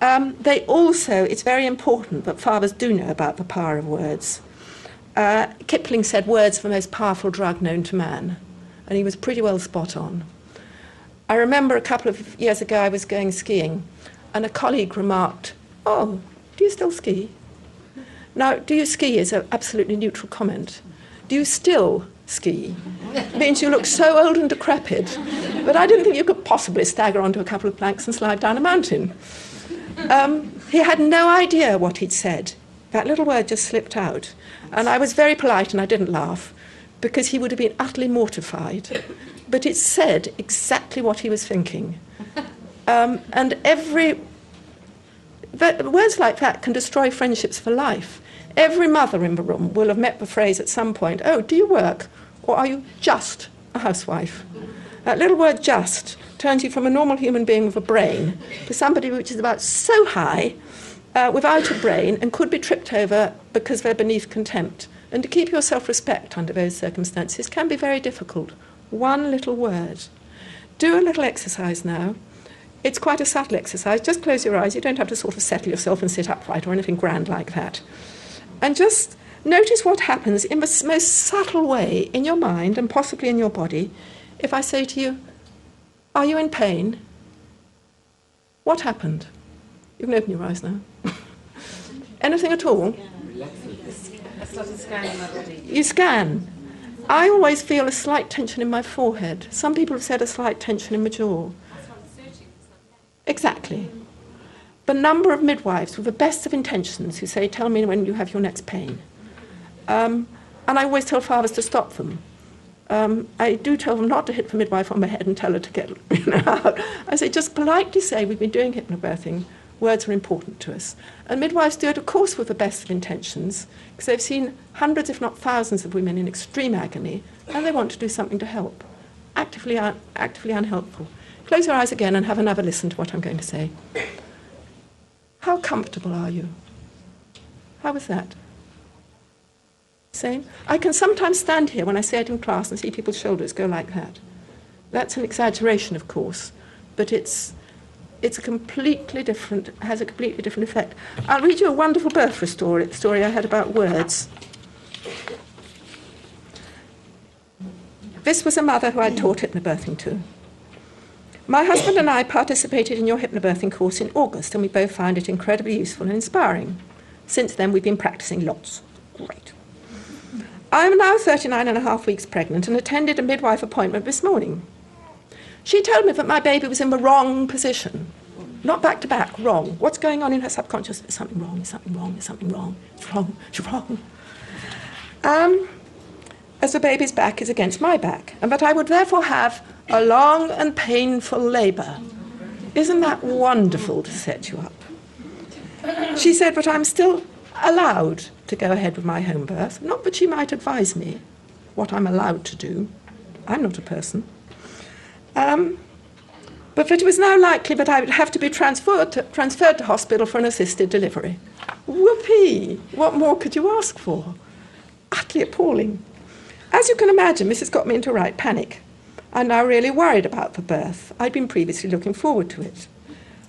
They also, it's very important that fathers do know about the power of words. Kipling said words are the most powerful drug known to man, and he was pretty well spot on. I remember a couple of years ago I was going skiing, and a colleague remarked, "Oh, do you still ski?" Now, "do you ski" is an absolutely neutral comment. "Do you still ski?" means you look so old and decrepit that I didn't think you could possibly stagger onto a couple of planks and slide down a mountain. He had no idea what he'd said. That little word just slipped out. And I was very polite and I didn't laugh because he would have been utterly mortified. But it said exactly what he was thinking. And words like that can destroy friendships for life. Every mother in the room will have met the phrase at some point, "Oh, do you work? Or are you just a housewife?" That little word "just" turns you from a normal human being with a brain to somebody which is about so high without a brain and could be tripped over because they're beneath contempt. And to keep your self-respect under those circumstances can be very difficult. One little word. Do a little exercise now. It's quite a subtle exercise. Just close your eyes. You don't have to sort of settle yourself and sit upright or anything grand like that. And just notice what happens in the most subtle way in your mind and possibly in your body if I say to you, "Are you in pain?" What happened? You can open your eyes now. Anything at all? I started scanning my body. You scan. I always feel a slight tension in my forehead. Some people have said a slight tension in my jaw. Exactly. The number of midwives with the best of intentions who say, "Tell me when you have your next pain." And I always tell fathers to stop them. I do tell them not to hit the midwife on the head and tell her to get out. I say, just politely say, "We've been doing hypnobirthing. Words are important to us." And midwives do it, of course, with the best of intentions, because they've seen hundreds, if not thousands, of women in extreme agony, and they want to do something to help. Actively unhelpful. Close your eyes again and have another listen to what I'm going to say. How comfortable are you? How was that? Same? I can sometimes stand here when I say it in class and see people's shoulders go like that. That's an exaggeration, of course, but it's has a completely different effect. I'll read you a wonderful birth story I had about words. This was a mother who I'd taught hypnobirthing to. "My husband and I participated in your hypnobirthing course in August, and we both found it incredibly useful and inspiring. Since then, we've been practicing lots." Great. "I am now 39.5 weeks pregnant and attended a midwife appointment this morning. She told me that my baby was in the wrong position. Not back to back, wrong. What's going on in her subconscious? There's something wrong, there's something wrong, there's something wrong. It's wrong, it's wrong. As the baby's back is against my back, and that I would therefore have a long and painful labour. Isn't that wonderful to set you up? She said that I'm still allowed to go ahead with my home birth. Not that she might advise me what I'm allowed to do. I'm not a person. But that it was now likely that I would have to be transferred to hospital for an assisted delivery. Whoopee! What more could you ask for? Utterly appalling. As you can imagine, this has got me into a right panic. I'm now really worried about the birth. I'd been previously looking forward to it.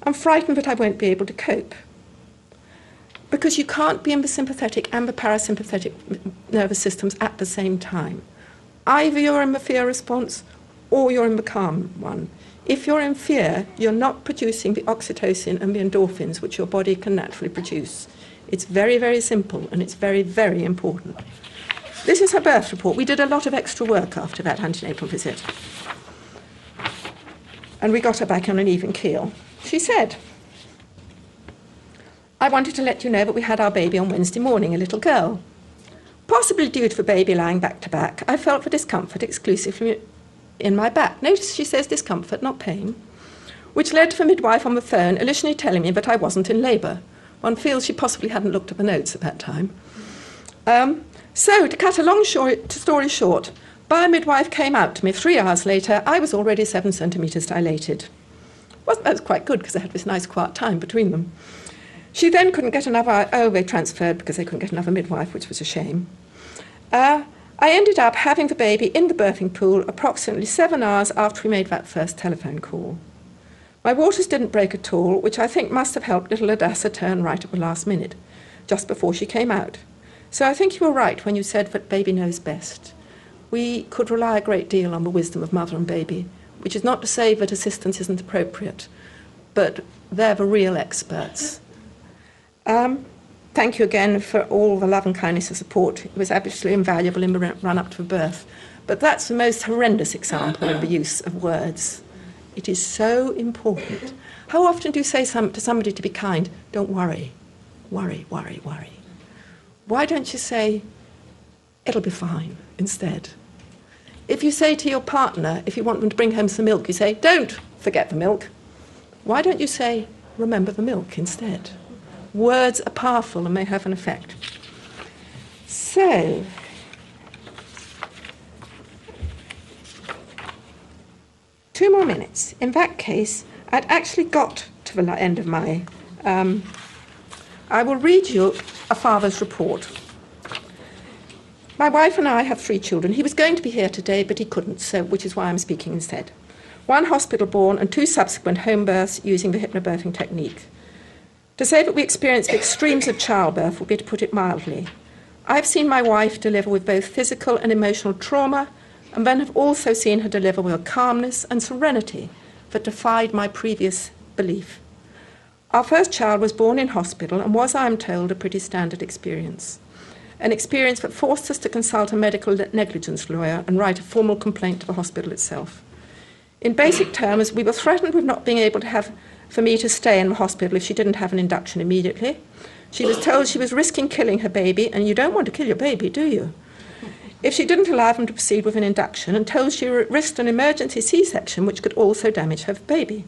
I'm frightened that I won't be able to cope. Because you can't be in the sympathetic and the parasympathetic nervous systems at the same time. Either you're in the fear response or you're in the calm one. If you're in fear, you're not producing the oxytocin and the endorphins which your body can naturally produce. It's very, very simple, and it's very, very important. This is her birth report. We did a lot of extra work after that antenatal visit. And we got her back on an even keel. She said, "I wanted to let you know that we had our baby on Wednesday morning, a little girl. Possibly due to the baby lying back to back, I felt the discomfort exclusively in my back." Notice she says discomfort, not pain. "Which led to the midwife on the phone initially telling me that I wasn't in labour." One feels she possibly hadn't looked at the notes at that time. So, to cut a long story short, my midwife came out to me 3 hours later. I was already 7 centimetres dilated. That was quite good because I had this nice quiet time between them. She then couldn't get they transferred because they couldn't get another midwife, which was a shame. I ended up having the baby in the birthing pool approximately 7 hours after we made that first telephone call. My waters didn't break at all, which I think must have helped little Adassa turn right at the last minute, just before she came out. So I think you were right when you said that baby knows best. We could rely a great deal on the wisdom of mother and baby, which is not to say that assistance isn't appropriate, but they're the real experts. Thank you again for all the love and kindness and support. It was absolutely invaluable in the run-up to the birth. But that's the most horrendous example of the use of words. It is so important. How often do you say to somebody to be kind, don't worry, worry, worry, worry? Why don't you say, it'll be fine, instead? If you say to your partner, if you want them to bring home some milk, you say, don't forget the milk. Why don't you say, remember the milk instead? Words are powerful and may have an effect. So, two more minutes. In that case, I'd actually got to the end of my... I will read you a father's report. My wife and I have 3 children. He was going to be here today, but he couldn't, so which is why I'm speaking instead. 1 hospital-born and 2 subsequent home births using the hypnobirthing technique. To say that we experienced the extremes of childbirth would be to put it mildly. I've seen my wife deliver with both physical and emotional trauma, and then have also seen her deliver with a calmness and serenity that defied my previous belief. Our first child was born in hospital and was, I am told, a pretty standard experience. An experience that forced us to consult a medical negligence lawyer and write a formal complaint to the hospital itself. In basic terms, we were threatened with not being able to have for me to stay in the hospital if she didn't have an induction immediately. She was told she was risking killing her baby, and you don't want to kill your baby, do you? If she didn't allow them to proceed with an induction, and told she risked an emergency C-section which could also damage her baby.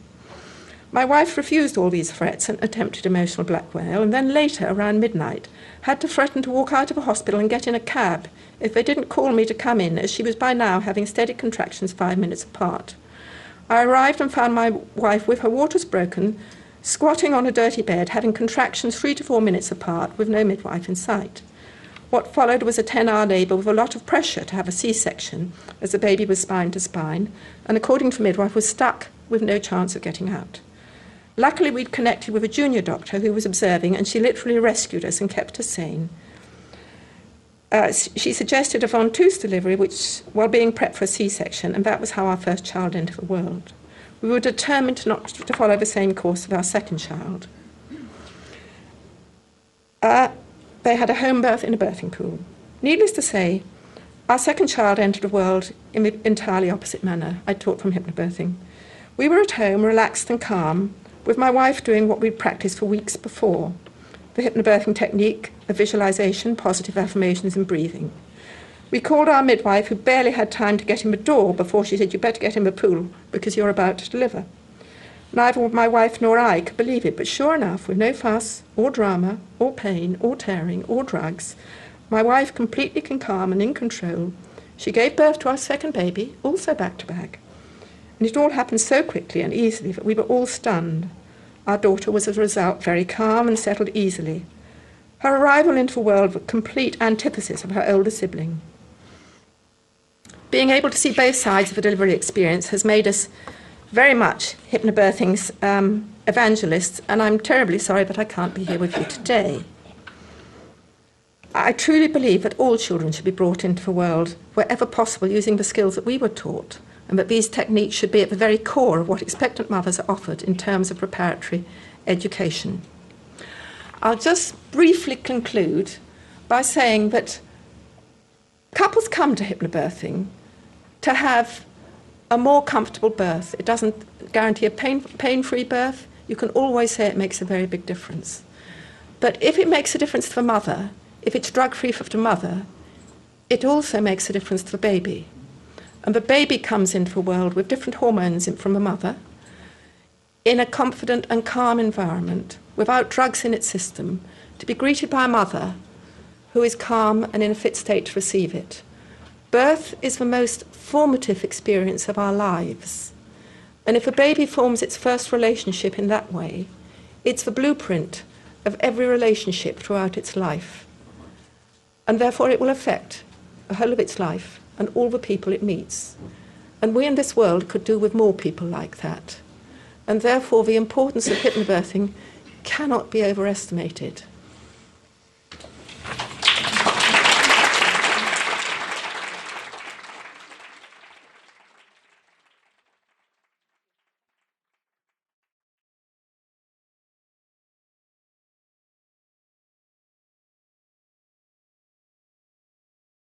My wife refused all these threats and attempted emotional blackmail, and then later, around midnight, had to threaten to walk out of a hospital and get in a cab if they didn't call me to come in, as she was by now having steady contractions 5 minutes apart. I arrived and found my wife with her waters broken, squatting on a dirty bed, having contractions 3 to 4 minutes apart, with no midwife in sight. What followed was a 10-hour labour with a lot of pressure to have a C-section, as the baby was spine to spine, and according to the midwife, was stuck with no chance of getting out. Luckily, we'd connected with a junior doctor who was observing, and she literally rescued us and kept us sane. She suggested a ventouse delivery, which, while being prepped for a C-section, and that was how our first child entered the world. We were determined not to follow the same course of our second child. They had a home birth in a birthing pool. Needless to say, our second child entered the world in the entirely opposite manner. I taught from hypnobirthing. We were at home, relaxed and calm, with my wife doing what we'd practiced for weeks before. The hypnobirthing technique, a visualization, positive affirmations and breathing. We called our midwife, who barely had time to get in the door before she said, you better get in the pool because you're about to deliver. Neither my wife nor I could believe it, but sure enough, with no fuss or drama or pain or tearing or drugs, my wife, completely calm and in control, she gave birth to our second baby, also back to back. And it all happened so quickly and easily that we were all stunned. Our daughter was, as a result, very calm and settled easily. Her arrival into the world was a complete antithesis of her older sibling. Being able to see both sides of the delivery experience has made us very much hypnobirthing's evangelists, and I'm terribly sorry that I can't be here with you today. I truly believe that all children should be brought into the world, wherever possible, using the skills that we were taught, and that these techniques should be at the very core of what expectant mothers are offered in terms of preparatory education. I'll just briefly conclude by saying that couples come to hypnobirthing to have a more comfortable birth. It doesn't guarantee a pain-free birth. You can always say it makes a very big difference. But if it makes a difference to the mother, if it's drug-free for the mother, it also makes a difference to the baby. And the baby comes into the world with different hormones from the mother, in a confident and calm environment, without drugs in its system, to be greeted by a mother who is calm and in a fit state to receive it. Birth is the most formative experience of our lives. And if a baby forms its first relationship in that way, it's the blueprint of every relationship throughout its life. And therefore it will affect the whole of its life and all the people it meets. And we in this world could do with more people like that. And therefore the importance of hypnobirthing cannot be overestimated.